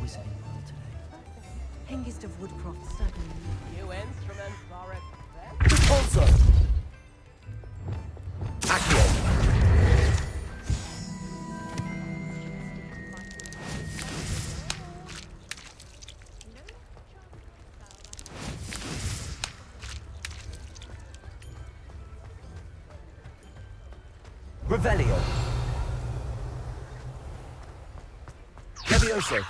wizarding world today. Hengist of Woodcroft studying. New instruments are at Also, Accio. Revelio. Levioso.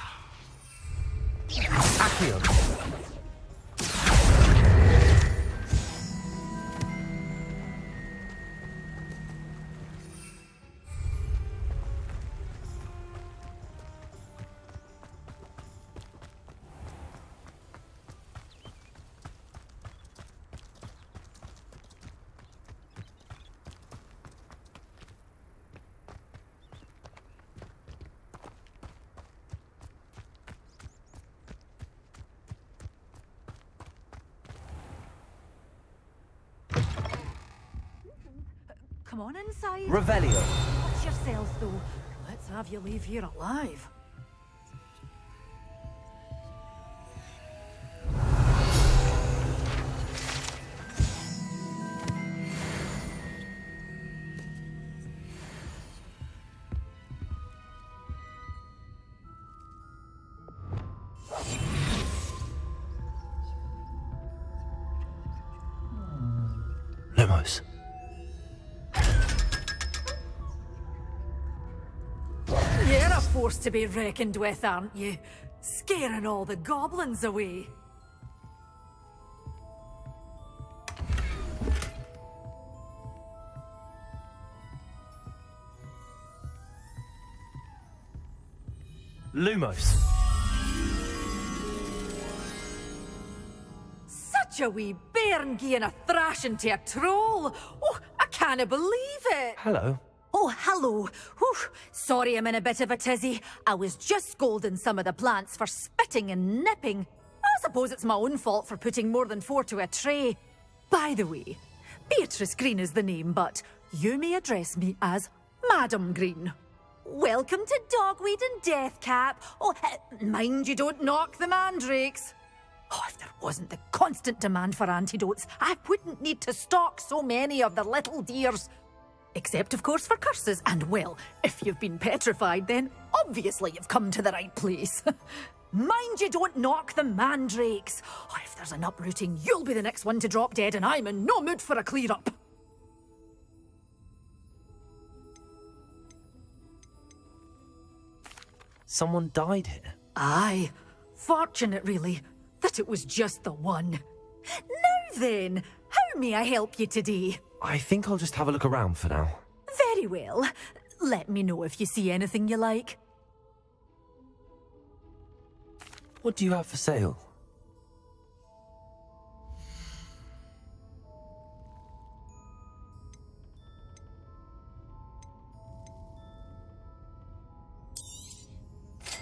Accio. Come on inside. Revelio. Watch yourselves, though. Let's have you leave here alive. Lumos. You're a force to be reckoned with, aren't you? Scaring all the goblins away. Lumos. Such a wee bairn gieing a thrashing to a troll. Oh, I can't believe it. Hello. Oh, hello. Whew. Sorry I'm in a bit of a tizzy. I was just scolding some of the plants for spitting and nipping. I suppose it's my own fault for putting more than 4 to a tray. By the way, Beatrice Green is the name, but you may address me as Madam Green. Welcome to Dogweed and Deathcap. Oh, mind you don't knock the mandrakes. Oh, if there wasn't the constant demand for antidotes, I wouldn't need to stock so many of the little dears. Except, of course, for curses. And, well, if you've been petrified, then obviously you've come to the right place. Mind you don't knock the mandrakes. Oh, if there's an uprooting, you'll be the next one to drop dead, and I'm in no mood for a clear-up. Someone died here. Aye. Fortunate, really, that it was just the one. Now then, how may I help you today? I think I'll just have a look around for now. Very well. Let me know if you see anything you like. What do you have for sale?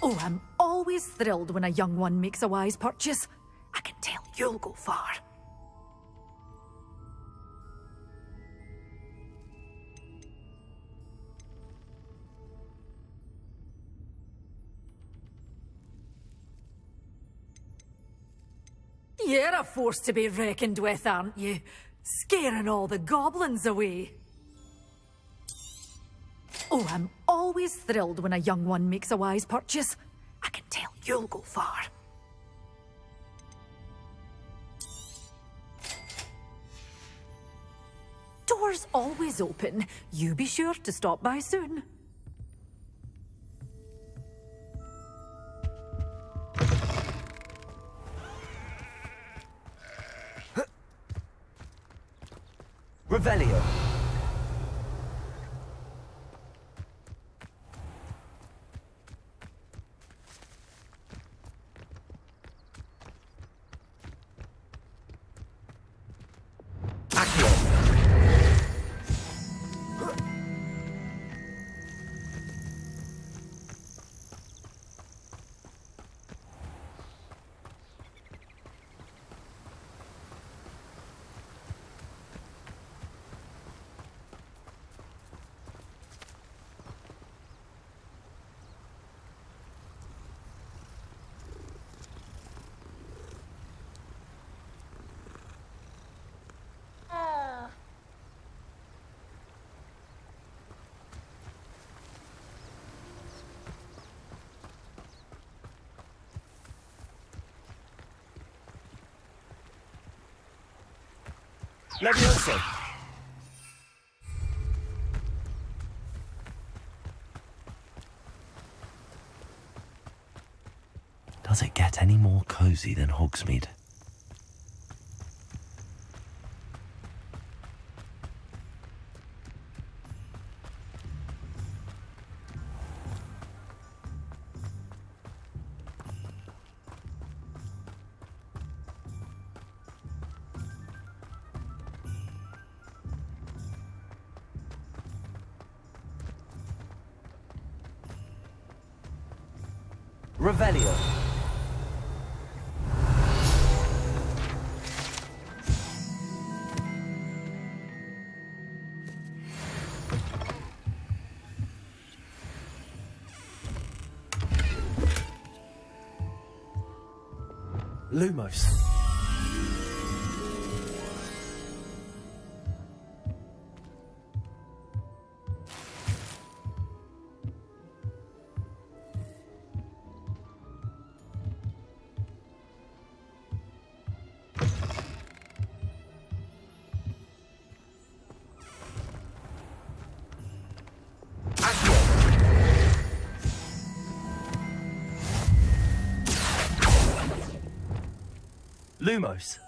Oh, I'm always thrilled when a young one makes a wise purchase. I can tell you'll go far. You're a force to be reckoned with, aren't you? Scaring all the goblins away. Oh, I'm always thrilled when a young one makes a wise purchase. I can tell you'll go far. Doors always open. You be sure to stop by soon. Revelio. Accio. Levioso. Does it get any more cozy than Hogsmeade? Revelio. Lumos. Lumos.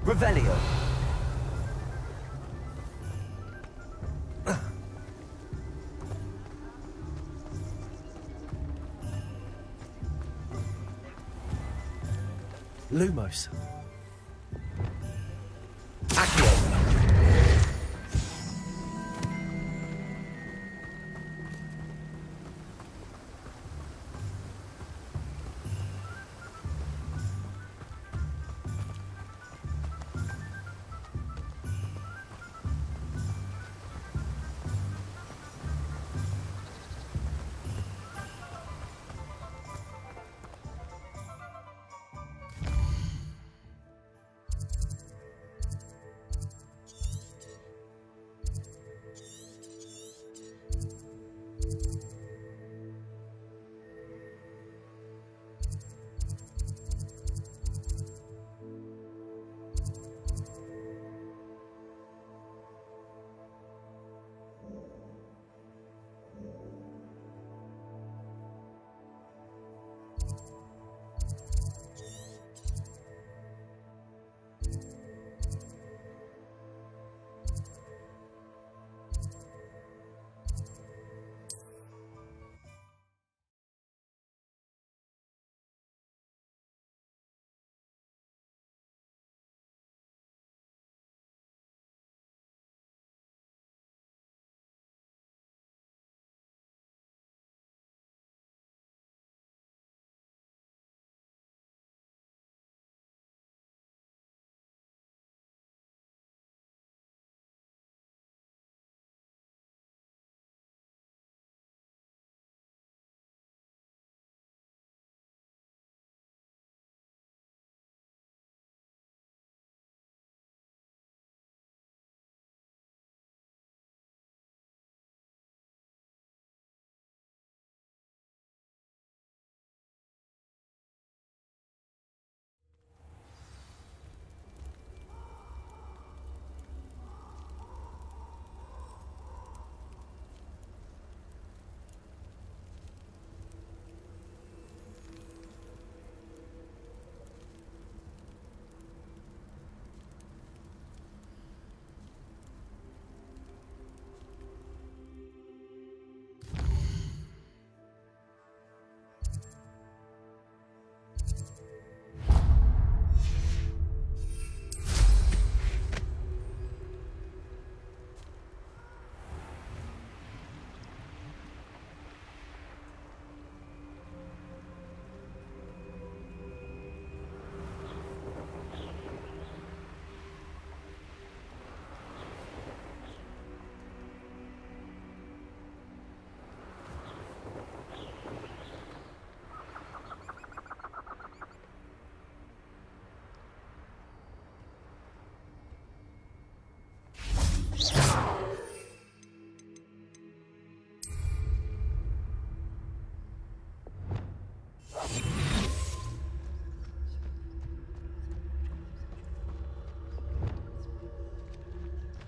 Revelio. Lumos. Accio.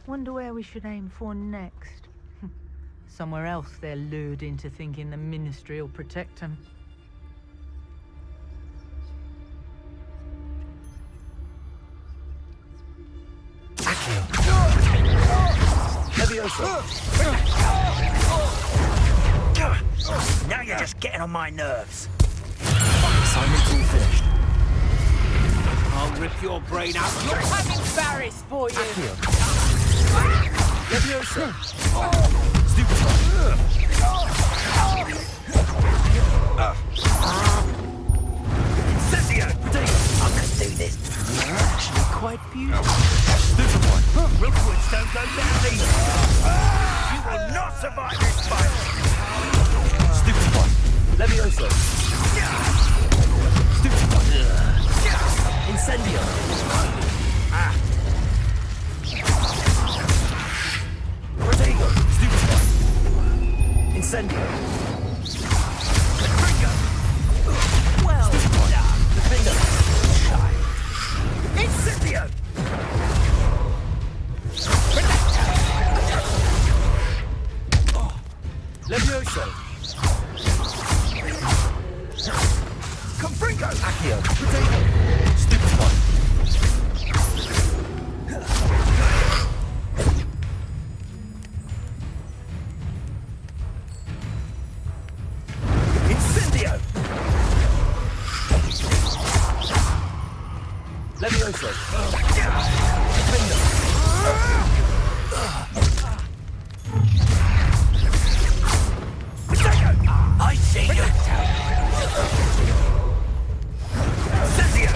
Wonder where we should aim for next. Somewhere else they're lured into thinking the Ministry will protect them. Now you're just getting on my nerves. Assignment's all finished. I'll rip your brain out. Look, I'm embarrassed for you. Leviosa! Incendio! I can do this. Actually quite beautiful. Rookwoods don't go down easy. You will not survive this fight. Stupid one. Leviosa! Stupid one. Incendio! Protego! Stupid one. Incendio! Well done. The finger! Incendio! Leviosa! Confringo! Accio! Protego! Stupid one. Incendio! Leviosa! I see you. Incendio!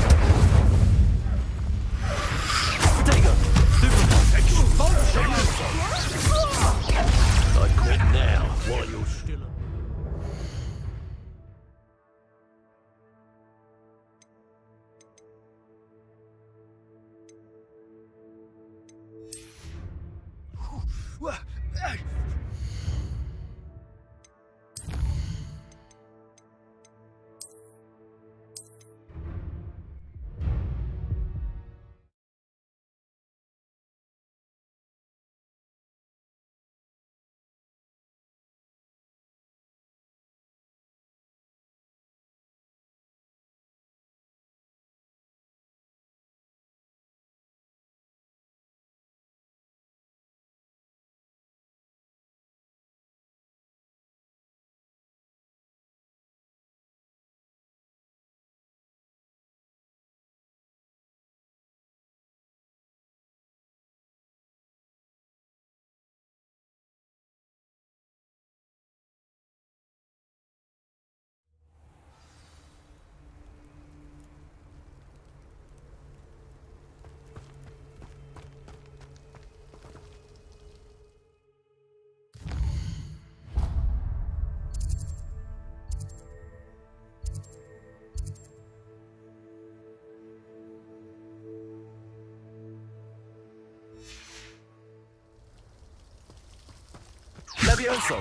Protego! Stupid one. I quit now while you're still. Leviosa!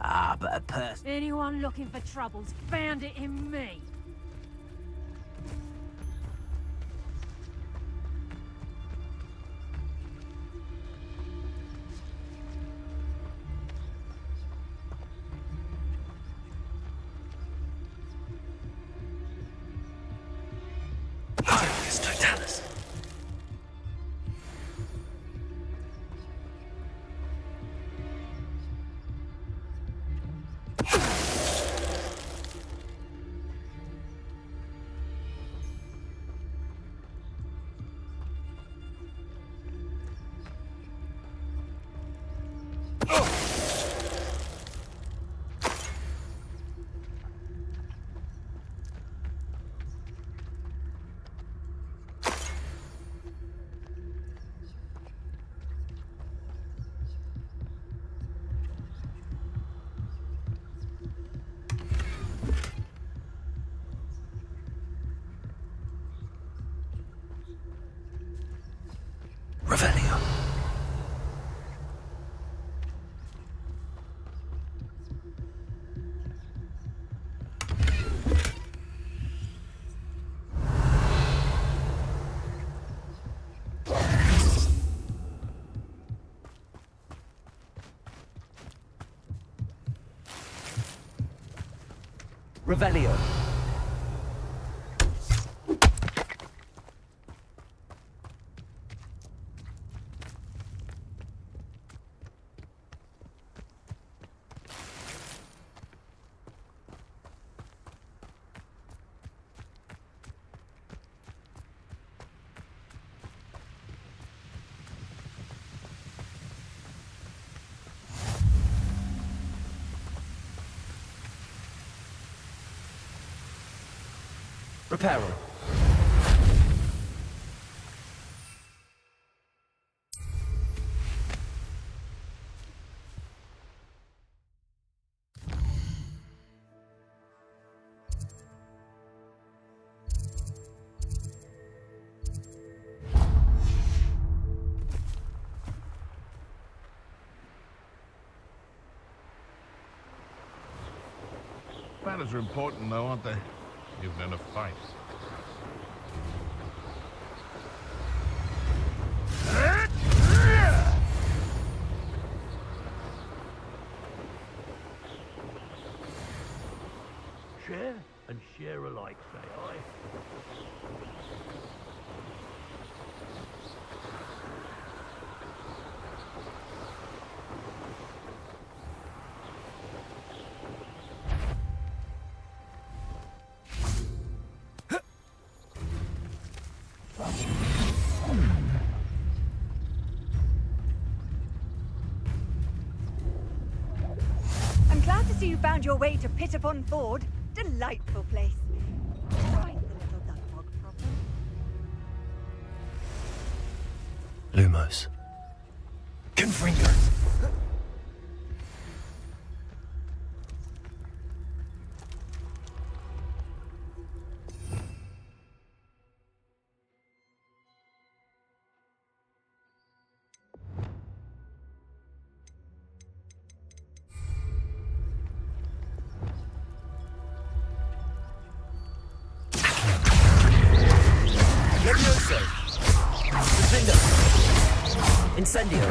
Ah, but a person. Anyone looking for troubles found it in me. It's Totalis. Revelio. Revelio. Reparo. Battles are important, though, aren't they? Even in a fight. Share and share alike, say I. I'm glad to see you found your way to Pit upon Ford. Delightful place. Quite the little duck mog problem. Lumos. Confringo. Levioso. Defender. Incendio.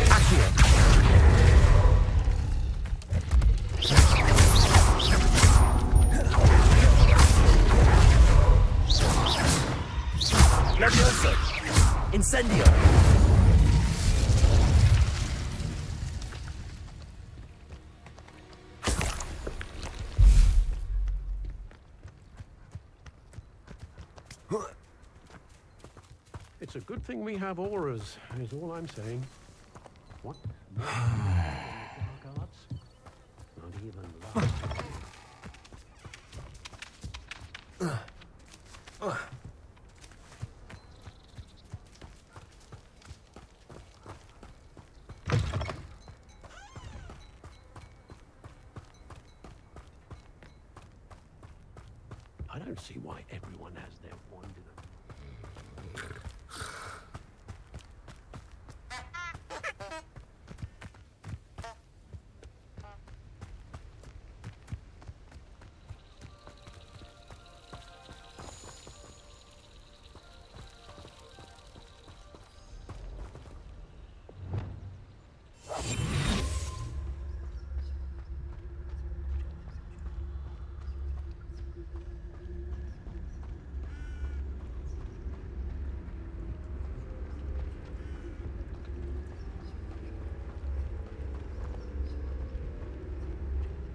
Accio. Levioso. Incendio. It's a good thing we have auras, is all I'm saying. What? Guards? Not even love. I don't see why everyone has their wand in them.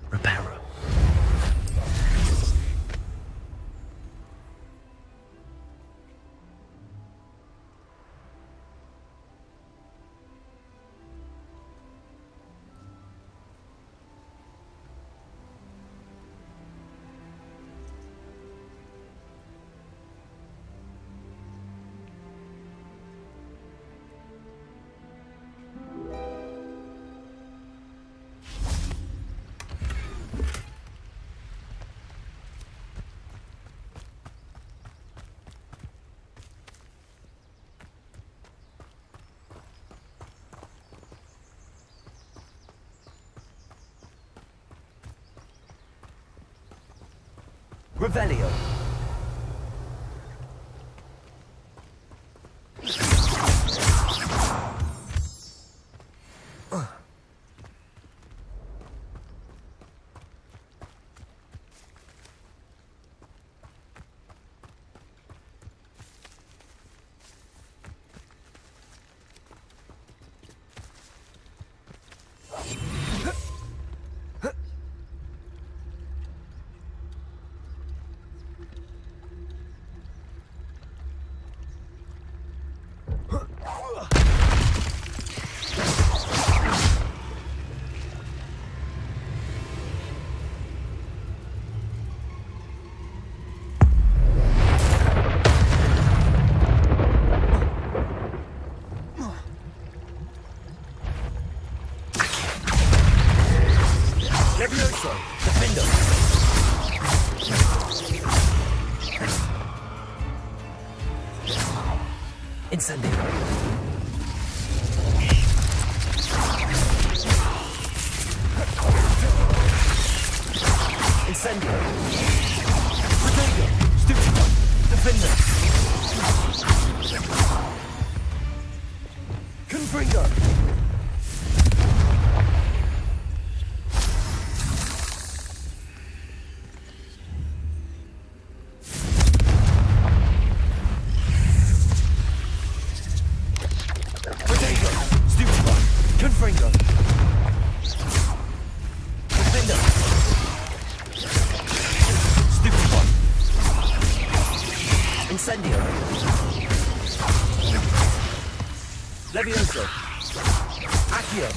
Reparo. Revelio. Levioso, defendo. Incendio. Incendio. Protego. Stupido. Defender. Confringo. Confringo. Defender. Stupid one. Incendio. Levioso. Accio.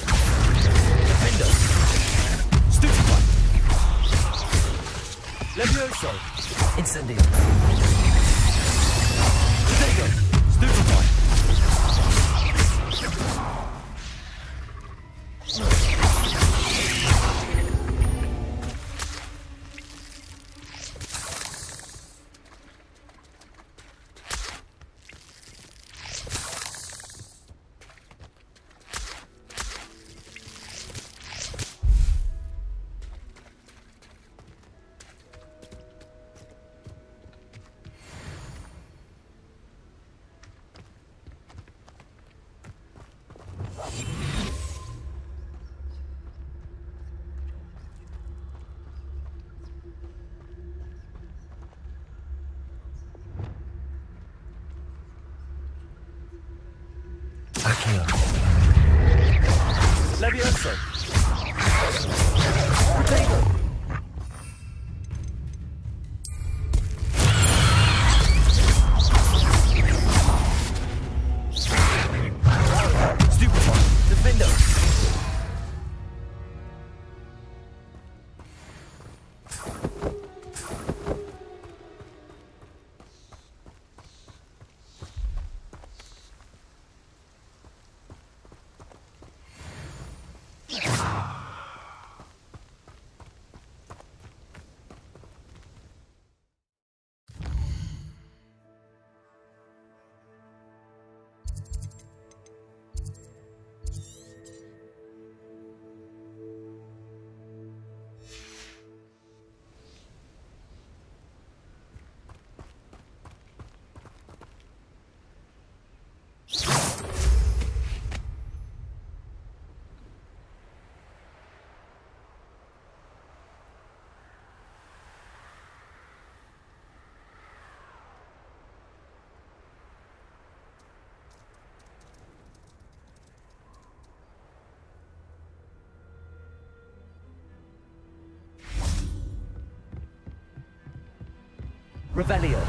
Defender. Stupid one. Levioso. Incendio. Protego. Stupid one. Accio. Levioso. Protego. Stupid one. Defender. Revelio.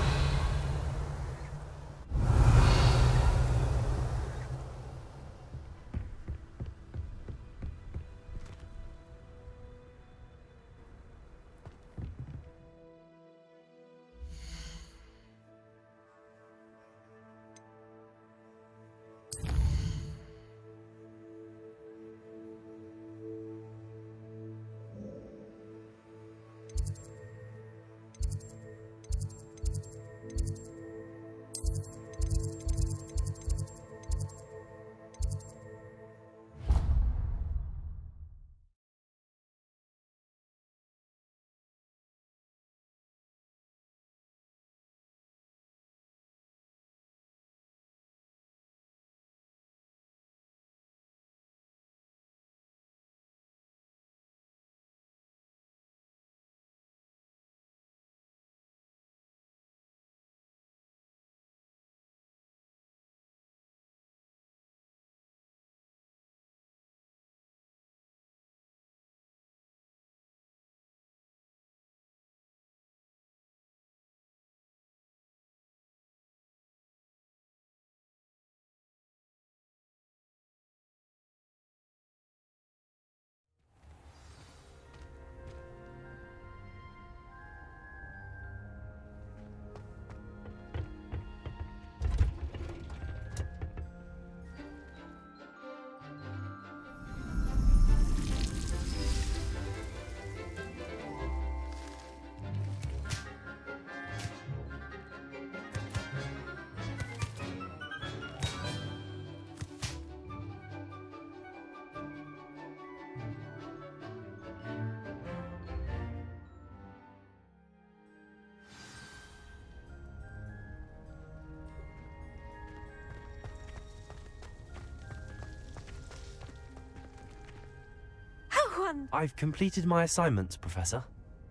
done! I've completed my assignments, Professor.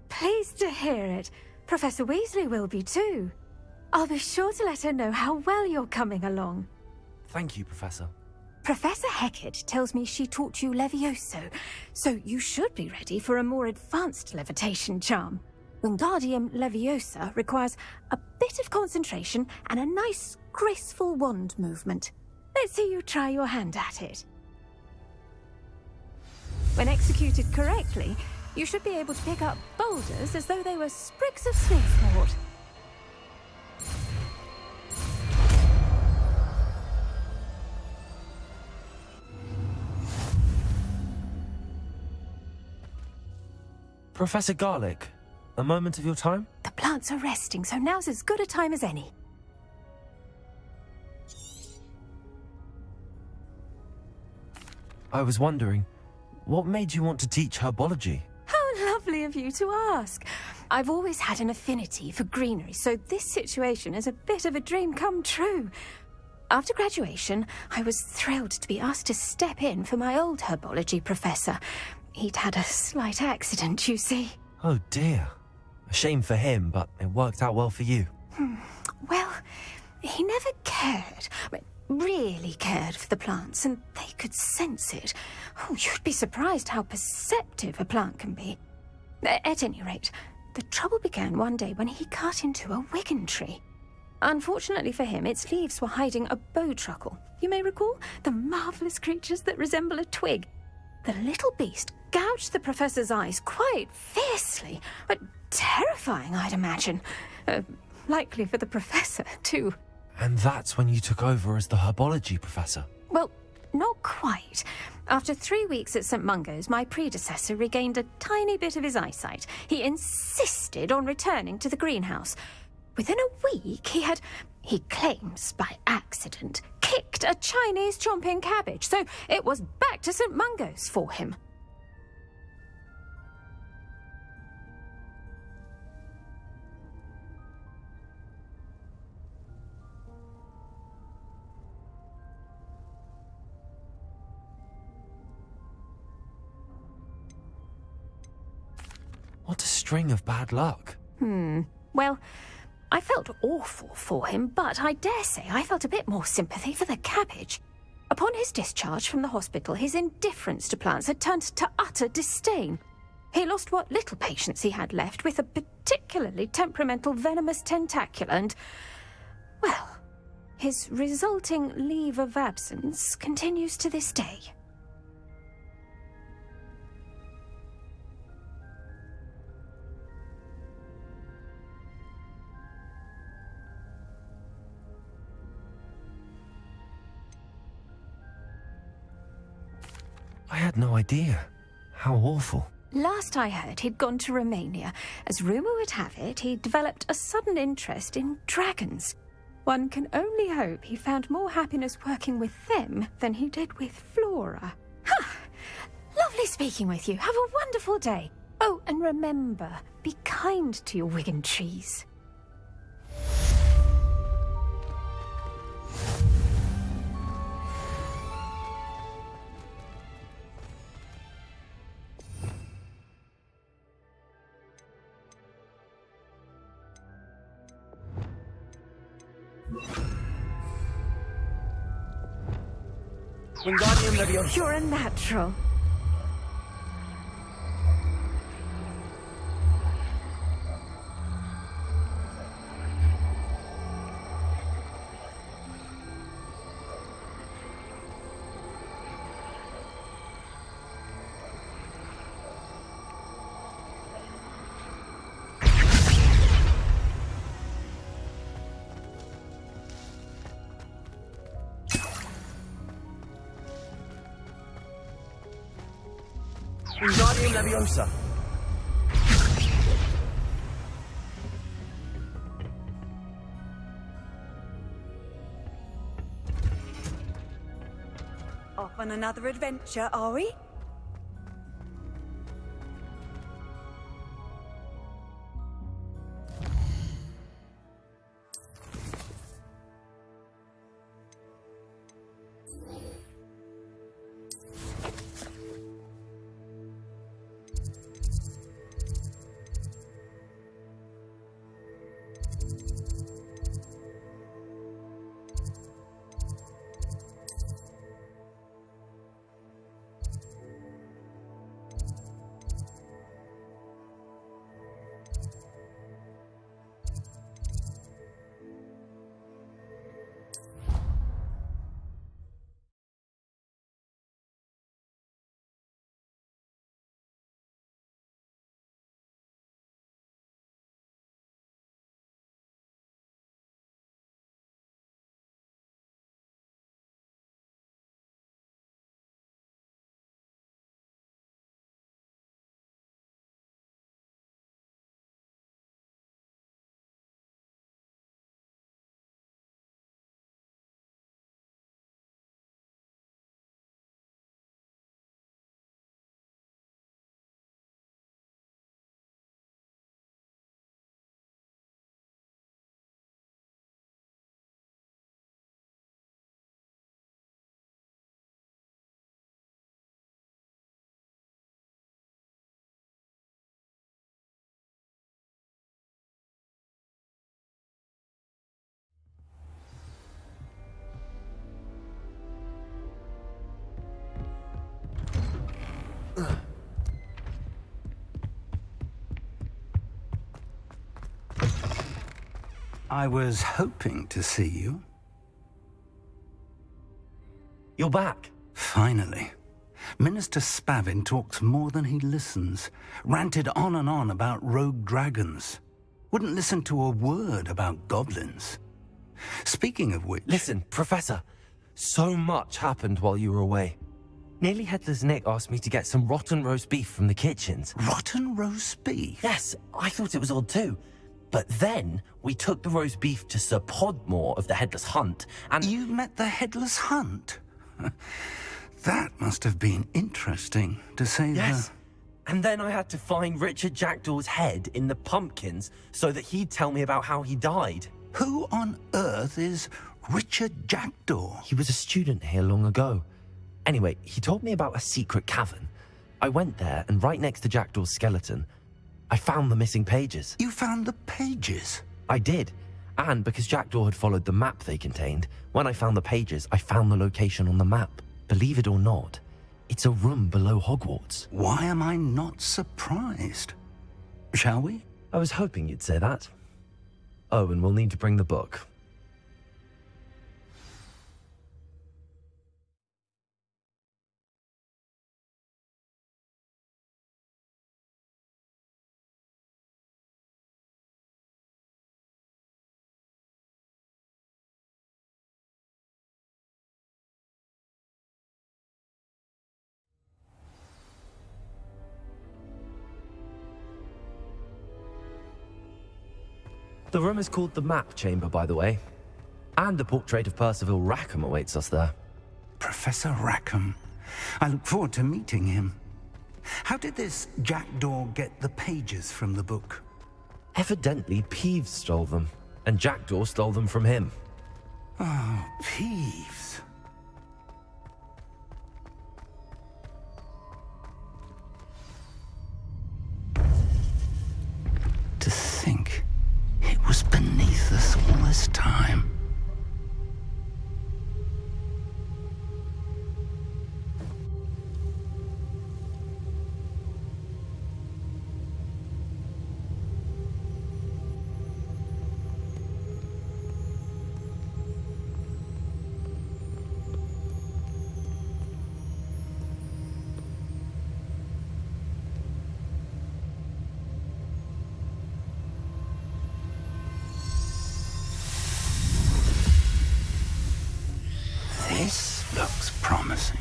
Pleased to hear it. Professor Weasley will be too. I'll be sure to let her know how well you're coming along. Thank you, Professor. Professor Hecat tells me she taught you Levioso, so you should be ready for a more advanced levitation charm. Wingardium Leviosa requires a bit of concentration and a nice, graceful wand movement. Let's see you try your hand at it. When executed correctly, you should be able to pick up boulders as though they were sprigs of sneezewort. Professor Garlick, a moment of your time? The plants are resting, so now's as good a time as any. I was wondering, what made you want to teach herbology? How lovely of you to ask. I've always had an affinity for greenery, so this situation is a bit of a dream come true. After graduation, I was thrilled to be asked to step in for my old herbology professor. He'd had a slight accident, you see. Oh dear. A shame for him, but it worked out well for you. Well, he never cared, really cared for the plants, and they could sense it. Oh, you'd be surprised how perceptive a plant can be. At any rate, the trouble began one day when he cut into a wigan tree. Unfortunately for him, its leaves were hiding a bowtruckle. You may recall the marvellous creatures that resemble a twig. The little beast gouged the professor's eyes quite fiercely, but terrifying, I'd imagine. Likely for the professor, too. And that's when you took over as the herbology professor? Well, not quite. After 3 weeks at St. Mungo's, my predecessor regained a tiny bit of his eyesight. He insisted on returning to the greenhouse. Within a week, he claims by accident, kicked a Chinese chomping cabbage, so it was back to St. Mungo's for him. What a string of bad luck. Well, I felt awful for him, but I dare say I felt a bit more sympathy for the cabbage. Upon his discharge from the hospital, his indifference to plants had turned to utter disdain. He lost what little patience he had left with a particularly temperamental venomous tentacula and, well, his resulting leave of absence continues to this day. I had no idea. How awful. Last I heard, he'd gone to Romania. As rumour would have it, he'd developed a sudden interest in dragons. One can only hope he found more happiness working with them than he did with Flora. Lovely speaking with you. Have a wonderful day. Oh, and remember, be kind to your wigan trees. Wingardium Leviosa. You're a natural. Wingardium Leviosa. Off on another adventure, are we? I was hoping to see you. You're back. Finally. Minister Spavin talks more than he listens. Ranted on and on about rogue dragons. Wouldn't listen to a word about goblins. Speaking of which... Listen, Professor. So much happened while you were away. Nearly Headless Nick asked me to get some rotten roast beef from the kitchens. Rotten roast beef? Yes, I thought it was odd too. But then we took the roast beef to Sir Podmore of the Headless Hunt, and... You met the Headless Hunt? That must have been interesting, to say Yes. And then I had to find Richard Jackdaw's head in the pumpkins so that he'd tell me about how he died. Who on earth is Richard Jackdaw? He was a student here long ago. Anyway, he told me about a secret cavern. I went there, and right next to Jackdaw's skeleton, I found the missing pages. You found the pages? I did. And because Jackdaw had followed the map they contained, when I found the pages, I found the location on the map. Believe it or not, it's a room below Hogwarts. Why am I not surprised? Shall we? I was hoping you'd say that. Oh, and we'll need to bring the book. The room is called the Map Chamber, by the way. And a portrait of Percival Rackham awaits us there. Professor Rackham. I look forward to meeting him. How did this Jackdaw get the pages from the book? Evidently, Peeves stole them, and Jackdaw stole them from him. Oh, Peeves. To think it was beneath us all this time. This looks promising.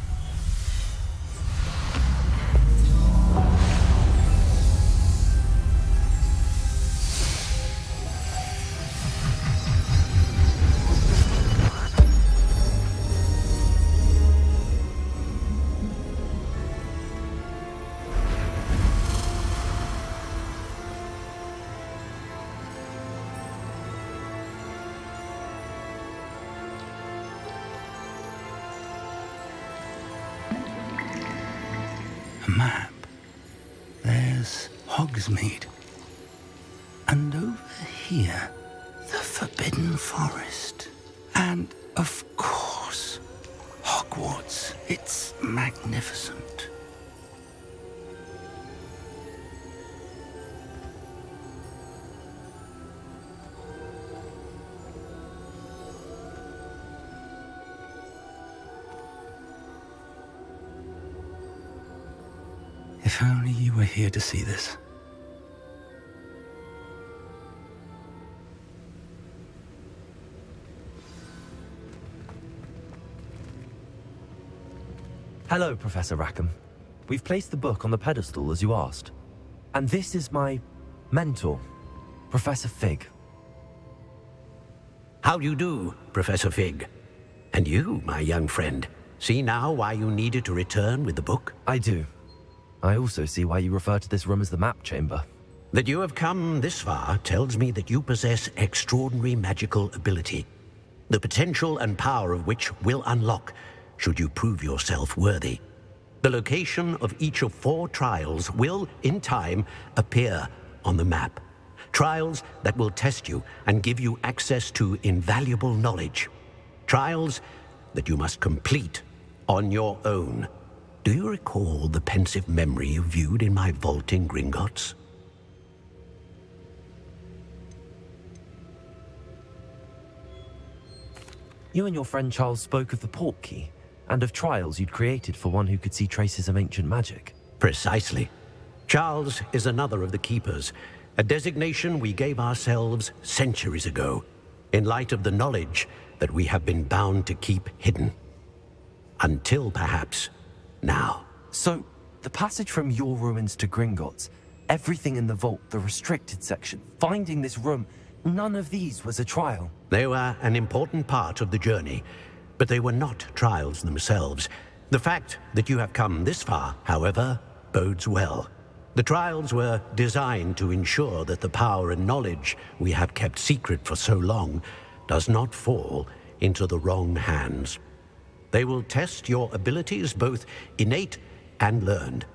Map. There's Hogsmeade. And over here, the Forbidden Forest. And, of course, Hogwarts. It's magnificent. If only you were here to see this. Hello, Professor Rackham. We've placed the book on the pedestal as you asked. And this is my mentor, Professor Fig. How do you do, Professor Fig? And you, my young friend, see now why you needed to return with the book? I do. I also see why you refer to this room as the Map Chamber. That you have come this far tells me that you possess extraordinary magical ability, the potential and power of which will unlock should you prove yourself worthy. The location of each of 4 trials will, in time, appear on the map. Trials that will test you and give you access to invaluable knowledge. Trials that you must complete on your own. do you recall the pensive memory you viewed in my vault in Gringotts? You and your friend Charles spoke of the port key, and of trials you'd created for one who could see traces of ancient magic. Precisely. Charles is another of the Keepers, a designation we gave ourselves centuries ago, in light of the knowledge that we have been bound to keep hidden. Until, perhaps, now. So, the passage from your ruins to Gringotts, everything in the vault, the restricted section, finding this room, none of these was a trial. They were an important part of the journey, but they were not trials themselves. The fact that you have come this far, however, bodes well. The trials were designed to ensure that the power and knowledge we have kept secret for so long does not fall into the wrong hands. They will test your abilities, both innate and learned.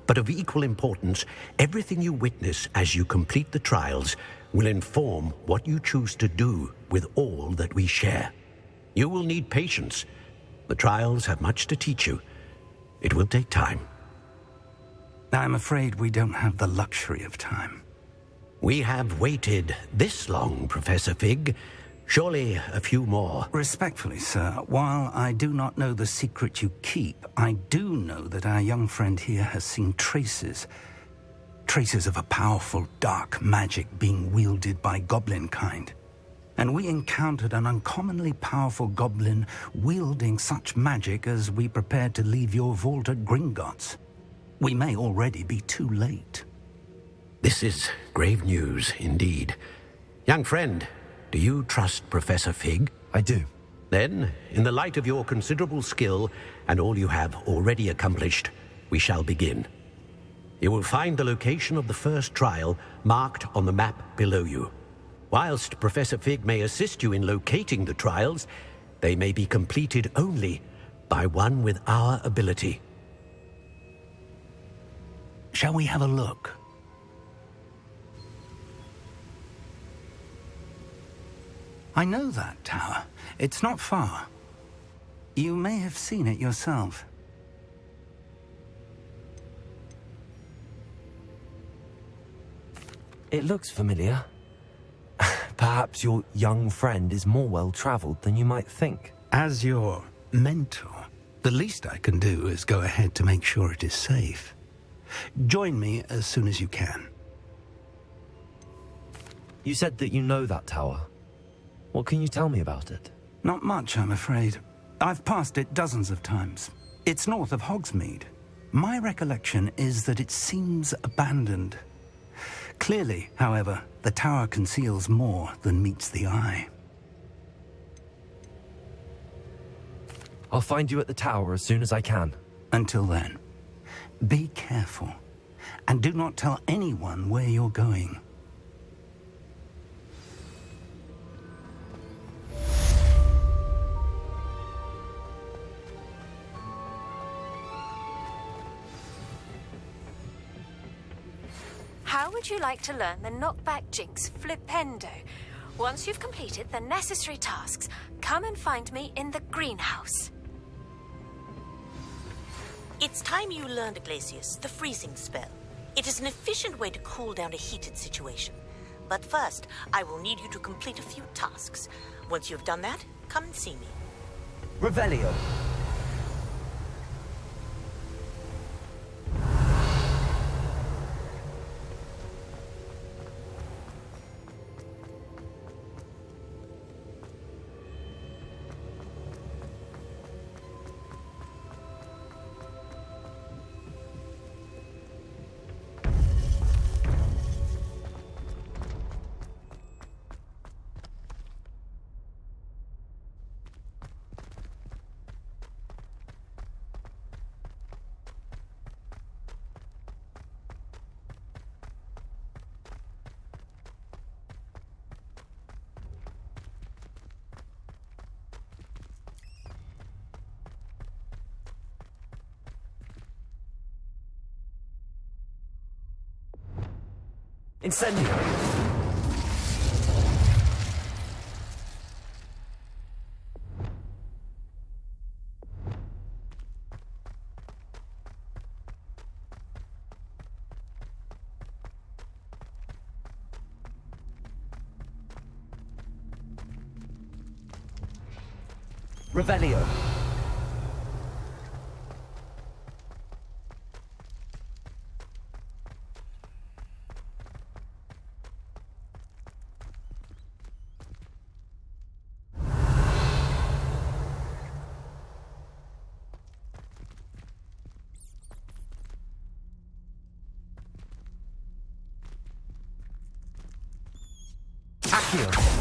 But of equal importance, everything you witness as you complete the trials will inform what you choose to do with all that we share. You will need patience. The trials have much to teach you. It will take time. I'm afraid we don't have the luxury of time. We have waited this long, Professor Fig. Surely a few more. Respectfully, sir, while I do not know the secret you keep, I do know that our young friend here has seen traces of a powerful dark magic being wielded by goblin kind. And we encountered an uncommonly powerful goblin wielding such magic as we prepared to leave your vault at Gringotts. We may already be too late. This is grave news indeed. Young friend, do you trust Professor Fig? I do. Then, in the light of your considerable skill and all you have already accomplished, we shall begin. You will find the location of the first trial marked on the map below you. Whilst Professor Fig may assist you in locating the trials, they may be completed only by one with our ability. Shall we have a look? I know that tower. It's not far. You may have seen it yourself. It looks familiar. Perhaps your young friend is more well-traveled than you might think. As your mentor, the least I can do is go ahead to make sure it is safe. Join me as soon as you can. You said that you know that tower. What can you tell me about it? Not much, I'm afraid. I've passed it dozens of times. It's north of Hogsmeade. My recollection is that it seems abandoned. Clearly, however, the tower conceals more than meets the eye. I'll find you at the tower as soon as I can. Until then, be careful, and do not tell anyone where you're going. How would you like to learn the knockback jinx flipendo? Once you've completed the necessary tasks, come and find me in the greenhouse. It's time you learned, Glacius, the freezing spell. It is an efficient way to cool down a heated situation. But first, I will need you to complete a few tasks. Once you've done that, come and see me. Revelio. Incendio! Revelio. Accio.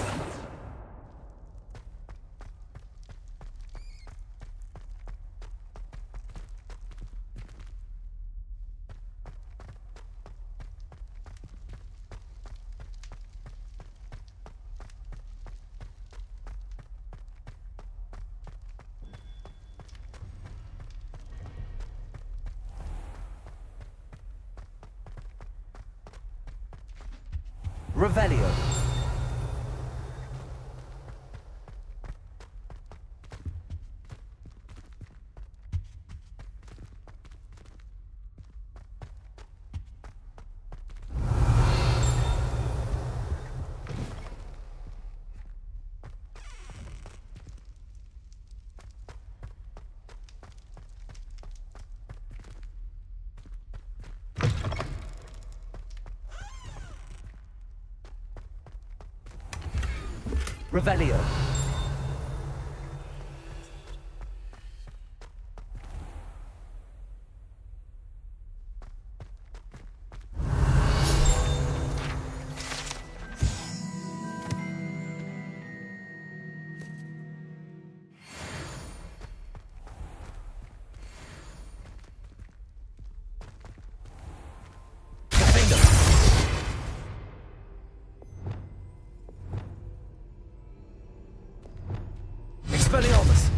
Revelio. Revelio. Expelliarmus!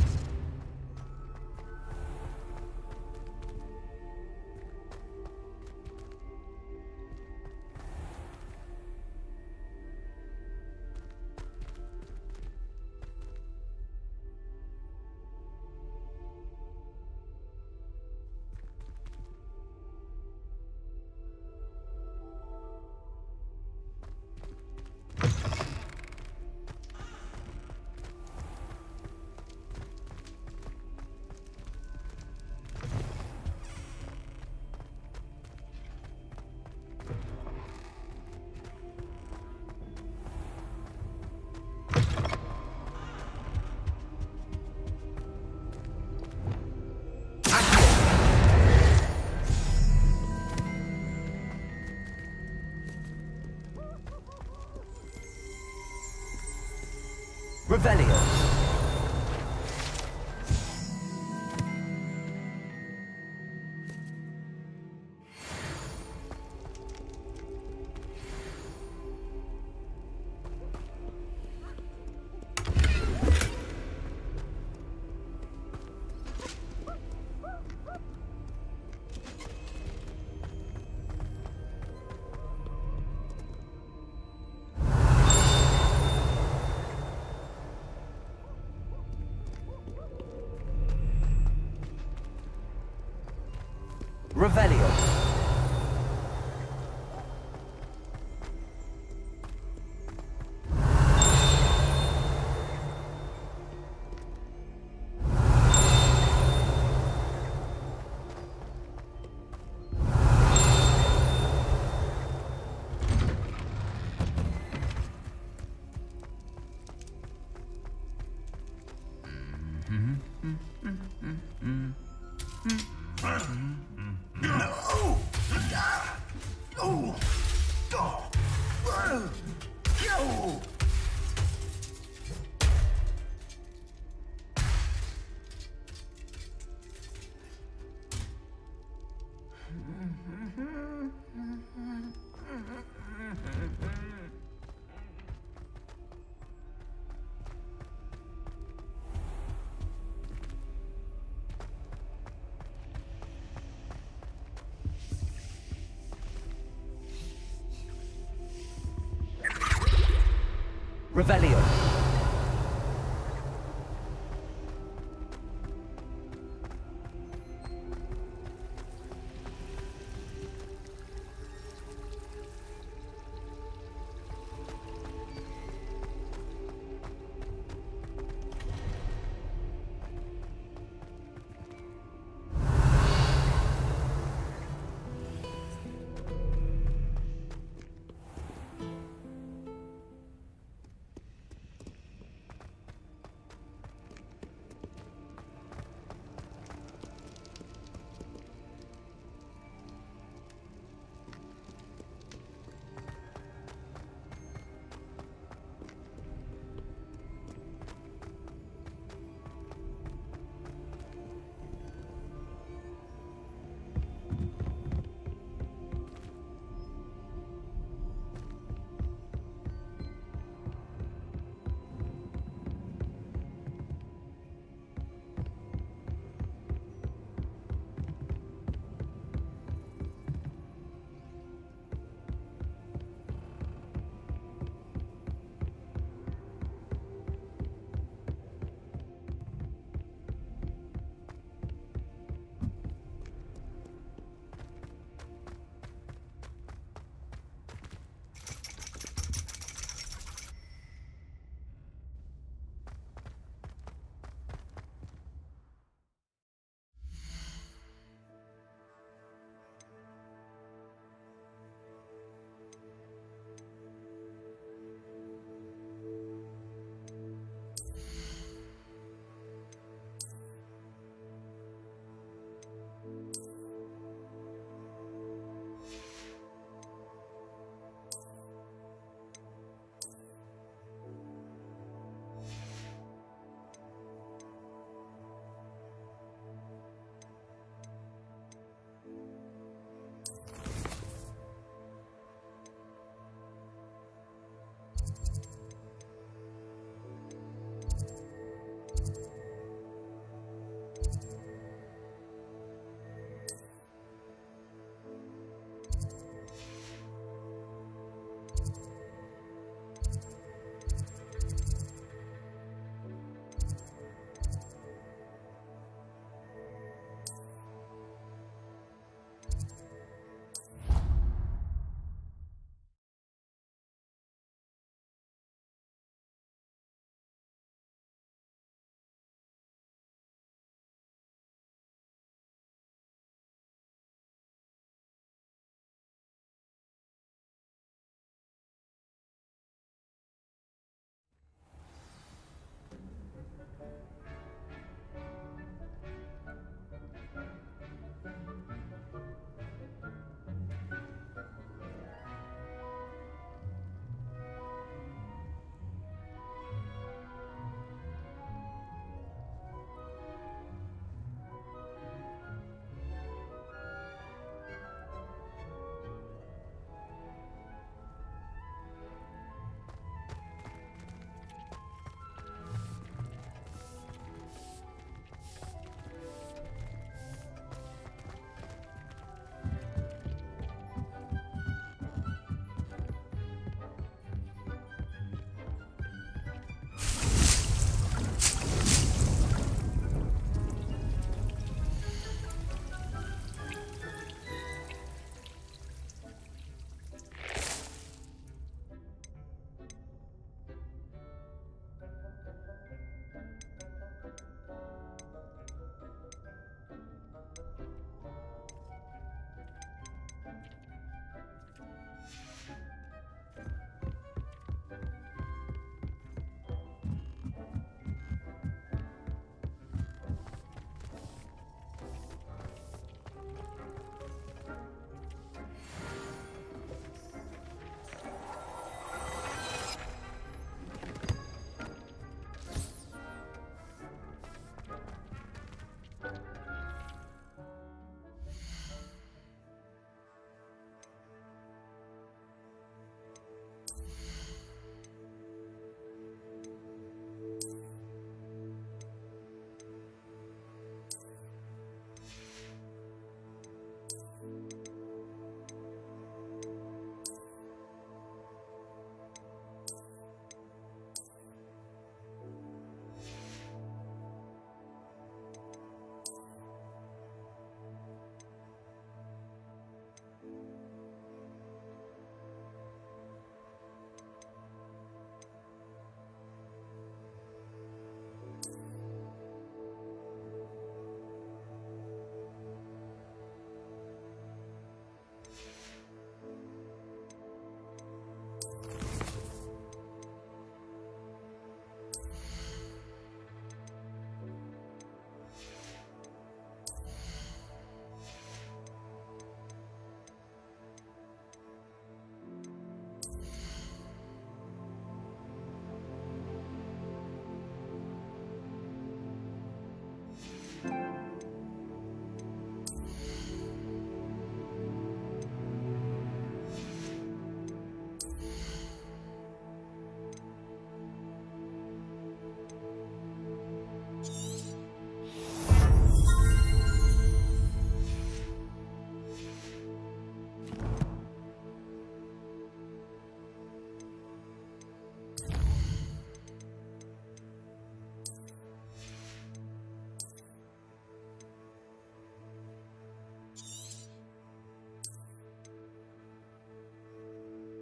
Revelio. Revelio. Revelio.